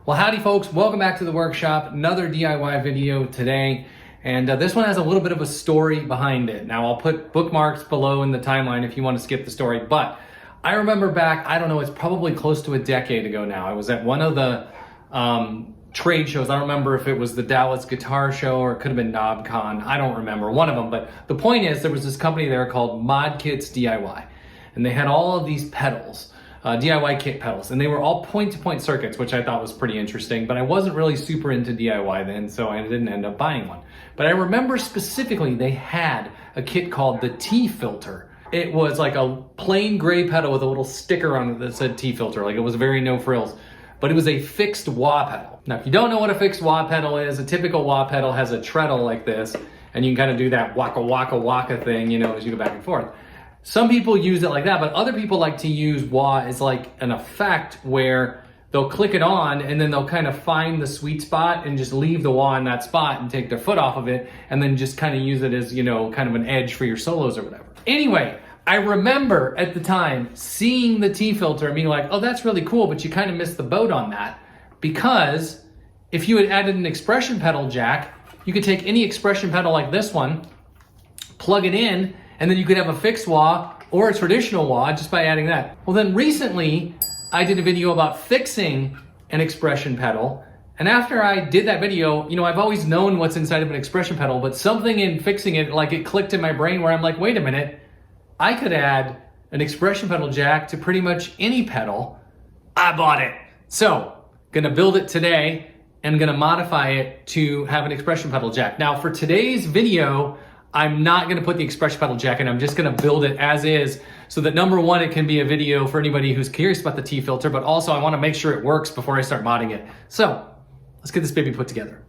Well, howdy folks, welcome back to the workshop. Another DIY video today. And this one has a little bit of a story behind it. Now I'll put bookmarks below in the timeline if you want to skip the story, but I remember back, I don't know, it's probably close to a decade ago now. I was at one of the trade shows. I don't remember if it was the Dallas Guitar Show or it could have been KnobCon. I don't remember, one of them. But the point is, there was this company there called Mod Kits DIY. And they had all of these pedals. DIY kit pedals, and they were all point-to-point circuits, which I thought was pretty interesting, but I wasn't really super into DIY then, so I didn't end up buying one. But I remember specifically they had a kit called the Tea Philter. It was like a plain gray pedal with a little sticker on it that said Tea Philter, like it was very no frills, but it was a fixed wah pedal. Now, if you don't know what a fixed wah pedal is, a typical wah pedal has a treadle like this, and you can kind of do that waka waka waka thing, you know, as you go back and forth. Some people use it like that, but other people like to use wah as like an effect where they'll click it on and then they'll kind of find the sweet spot and just leave the wah in that spot and take their foot off of it and then just kind of use it as, you know, kind of an edge for your solos or whatever. Anyway, I remember at the time seeing the Tea Philter and being like, oh, that's really cool, but you kind of missed the boat on that, because if you had added an expression pedal jack, you could take any expression pedal like this one, plug it in, and then you could have a fixed wah or a traditional wah just by adding that. Well, then recently I did a video about fixing an expression pedal. And after I did that video, you know, I've always known what's inside of an expression pedal, but something in fixing it, like it clicked in my brain where I'm like, wait a minute, I could add an expression pedal jack to pretty much any pedal. I bought it. So, gonna build it today and gonna modify it to have an expression pedal jack. Now for today's video, I'm not gonna put the expression pedal jack in, I'm just gonna build it as is so that number one, it can be a video for anybody who's curious about the Tea Philter, but also I wanna make sure it works before I start modding it. So, let's get this baby put together.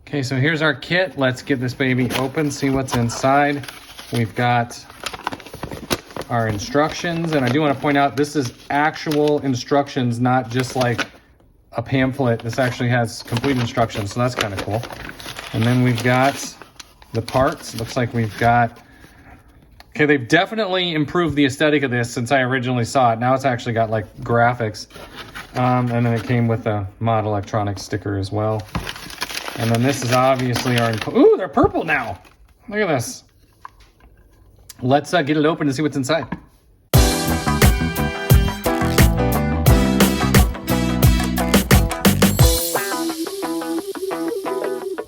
Okay, so here's our kit. Let's get this baby open, see what's inside. We've got our instructions, and I do wanna point out, this is actual instructions, not just like a pamphlet. This actually has complete instructions, so that's kinda cool. And then we've got the parts. Looks like we've got, okay, they've definitely improved the aesthetic of this since I originally saw it. Now it's actually got like graphics. And then it came with a Mod Electronics sticker as well. And then this is obviously our, ooh, they're purple now. Look at this. Let's get it open and see what's inside.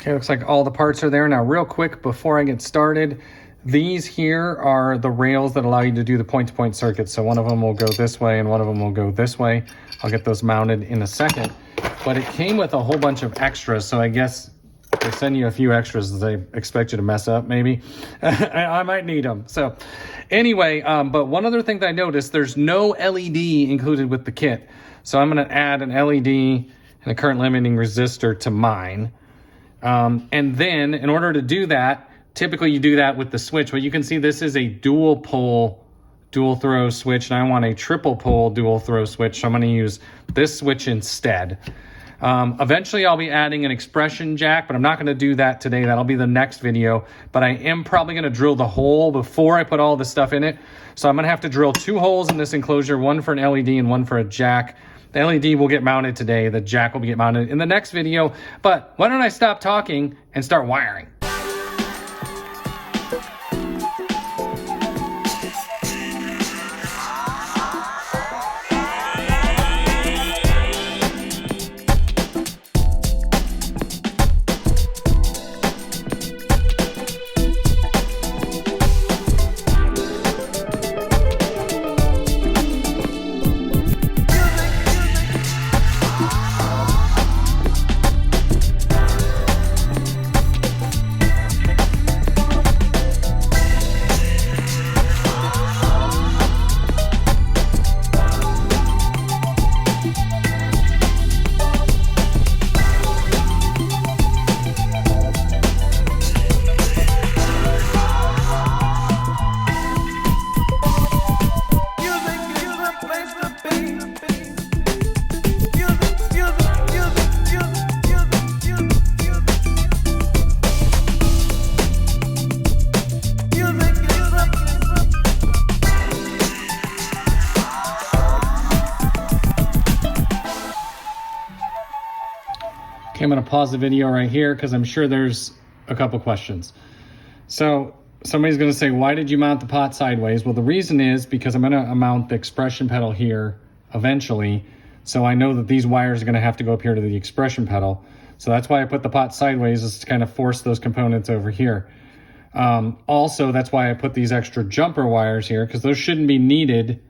Okay, looks like all the parts are there. Now, real quick, before I get started, these here are the rails that allow you to do the point-to-point circuit. So one of them will go this way and one of them will go this way. I'll get those mounted in a second. But it came with a whole bunch of extras, so I guess they send you a few extras that they expect you to mess up, maybe. I might need them. So anyway, but one other thing that I noticed, there's no LED included with the kit. So I'm gonna add an LED and a current limiting resistor to mine. And then in order to do that, typically you do that with the switch, but you can see this is a dual pole, dual throw switch, and I want a triple pole dual throw switch. So I'm going to use this switch instead. Eventually I'll be adding an expression jack, but I'm not going to do that today. That'll be the next video, but I am probably going to drill the hole before I put all the stuff in it. So I'm going to have to drill 2 holes in this enclosure, one for an LED and one for a jack. The LED will get mounted today. The jack will get mounted in the next video. But why don't I stop talking and start wiring? Okay, I'm gonna pause the video right here because I'm sure there's a couple questions. So somebody's gonna say, why did you mount the pot sideways? Well, the reason is because I'm gonna mount the expression pedal here eventually. So I know that these wires are gonna have to go up here to the expression pedal. So that's why I put the pot sideways, is to kind of force those components over here. Also, that's why I put these extra jumper wires here, because those shouldn't be needed,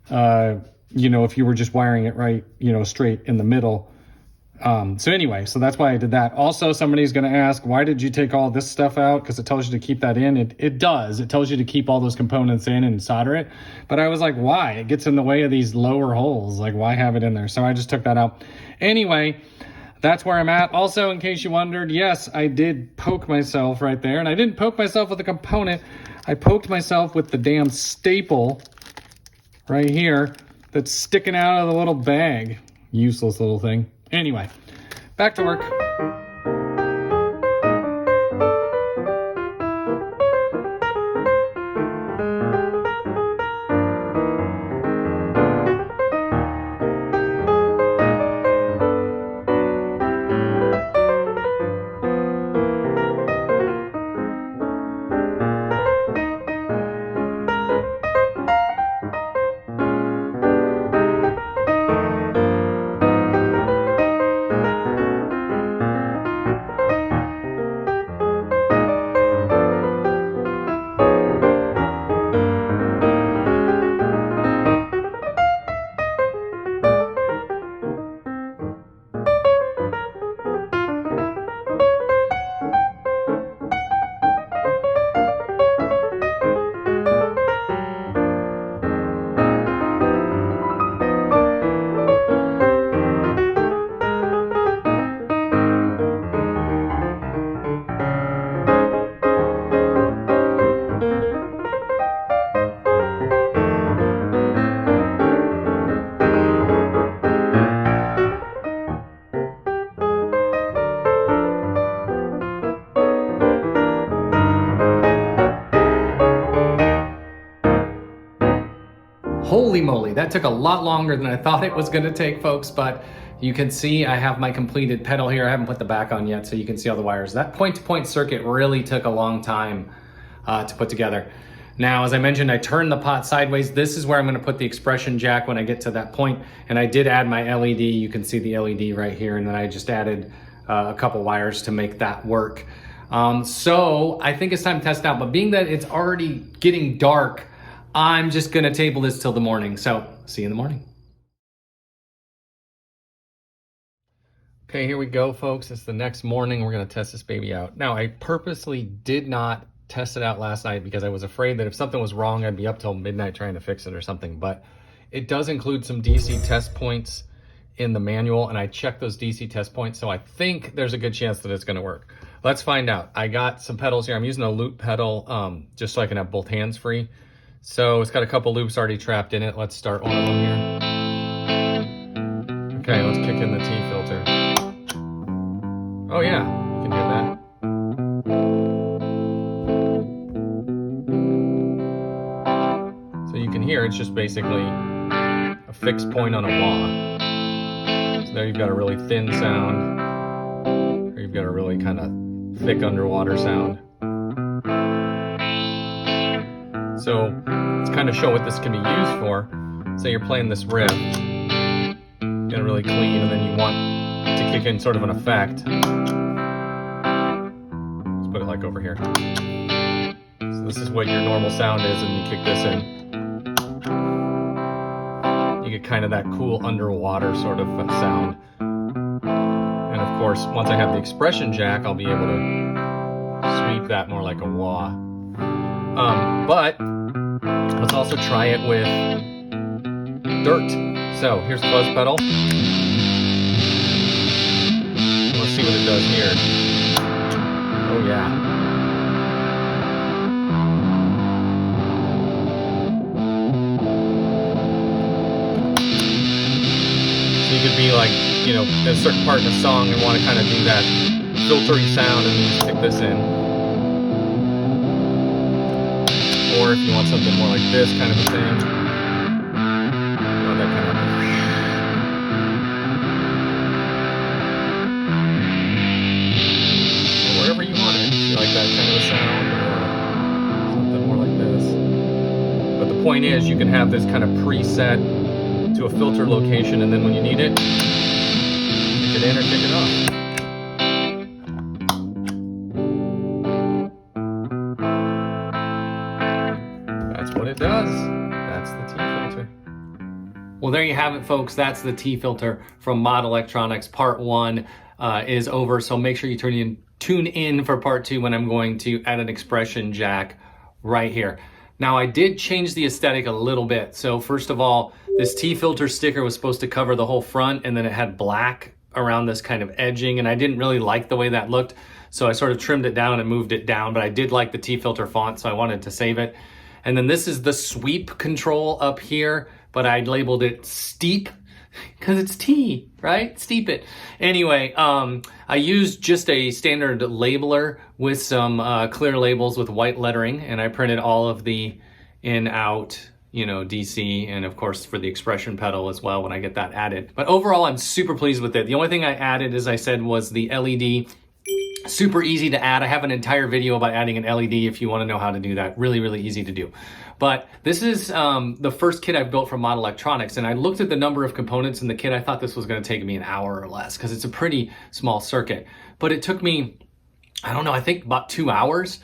you know, if you were just wiring it right, you know, straight in the middle. So anyway, so that's why I did that. Also, somebody's going to ask, why did you take all this stuff out? Because it tells you to keep that in. It does. It tells you to keep all those components in and solder it. But I was like, why? It gets in the way of these lower holes. Like, why have it in there? So I just took that out. Anyway, that's where I'm at. Also, in case you wondered, yes, I did poke myself right there. And I didn't poke myself with a component. I poked myself with the damn staple right here that's sticking out of the little bag. Useless little thing. Anyway, back to work. Holy moly, that took a lot longer than I thought it was gonna take, folks, but you can see I have my completed pedal here. I haven't put the back on yet, so you can see all the wires. That point-to-point circuit really took a long time to put together. Now, as I mentioned, I turned the pot sideways. This is where I'm gonna put the expression jack when I get to that point, and I did add my LED. You can see the LED right here, and then I just added a couple wires to make that work. So I think it's time to test it out, but being that it's already getting dark, I'm just gonna table this till the morning. So see you in the morning. Okay, here we go, folks. It's the next morning. We're gonna test this baby out. Now, I purposely did not test it out last night because I was afraid that if something was wrong, I'd be up till midnight trying to fix it or something. But it does include some DC test points in the manual, and I checked those DC test points, so I think there's a good chance that it's gonna work. Let's find out. I got some pedals here. I'm using a loop pedal just so I can have both hands free. So it's got a couple loops already trapped in it. Let's start one of them here. Okay, let's kick in the tea filter. Oh yeah, you can hear that. So you can hear it's just basically a fixed point on a wah. So there you've got a really thin sound, or you've got a really kind of thick underwater sound. So let's kind of show what this can be used for. Say you're playing this riff, get it really clean, and then you want to kick in sort of an effect. Let's put it like over here. So this is what your normal sound is, and you kick this in. You get kind of that cool underwater sort of sound. And of course, once I have the expression jack, I'll be able to sweep that more like a wah. But let's also try it with dirt. So here's the fuzz pedal. Let's see what it does here. Oh yeah. So you could be like, you know, in a certain part in a song and want to kind of do that filtery sound, and you just stick this in. Or if you want something more like this kind of a thing, you want that kind of point is you can have this kind of preset to a filter location, and then when you need it, kick it in or kick it off. That's what it does. That's the tea filter. Well, there you have it, folks. That's the tea filter from Mod Electronics. Part 1 is over, so make sure you tune in for part 2 when I'm going to add an expression jack right here. Now, I did change the aesthetic a little bit. So first of all, this tea filter sticker was supposed to cover the whole front, and then it had black around this kind of edging, and I didn't really like the way that looked. So I sort of trimmed it down and moved it down, but I did like the tea filter font, so I wanted to save it. And then this is the sweep control up here, but I labeled it steep because it's tea, right? Steep it. Anyway, I used just a standard labeler with some clear labels with white lettering, and I printed all of the in, out, you know, DC, and of course for the expression pedal as well when I get that added. But overall, I'm super pleased with it. The only thing I added, as I said, was the LED. Super easy to add. I have an entire video about adding an LED if you want to know how to do that. Really, really easy to do. But this is the first kit I've built from Mod Electronics, and I looked at the number of components in the kit. I thought this was going to take me an hour or less because it's a pretty small circuit. But it took me, I don't know, I think about 2 hours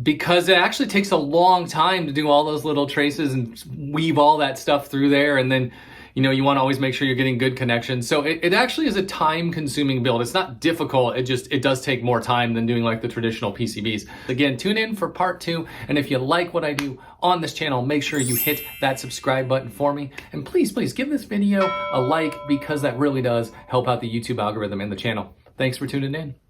because it actually takes a long time to do all those little traces and weave all that stuff through there, and then you know, you want to always make sure you're getting good connections. So it actually is a time-consuming build. It's not difficult. It does take more time than doing like the traditional PCBs. Again, tune in for part 2. And if you like what I do on this channel, make sure you hit that subscribe button for me. And please, please give this video a like because that really does help out the YouTube algorithm and the channel. Thanks for tuning in.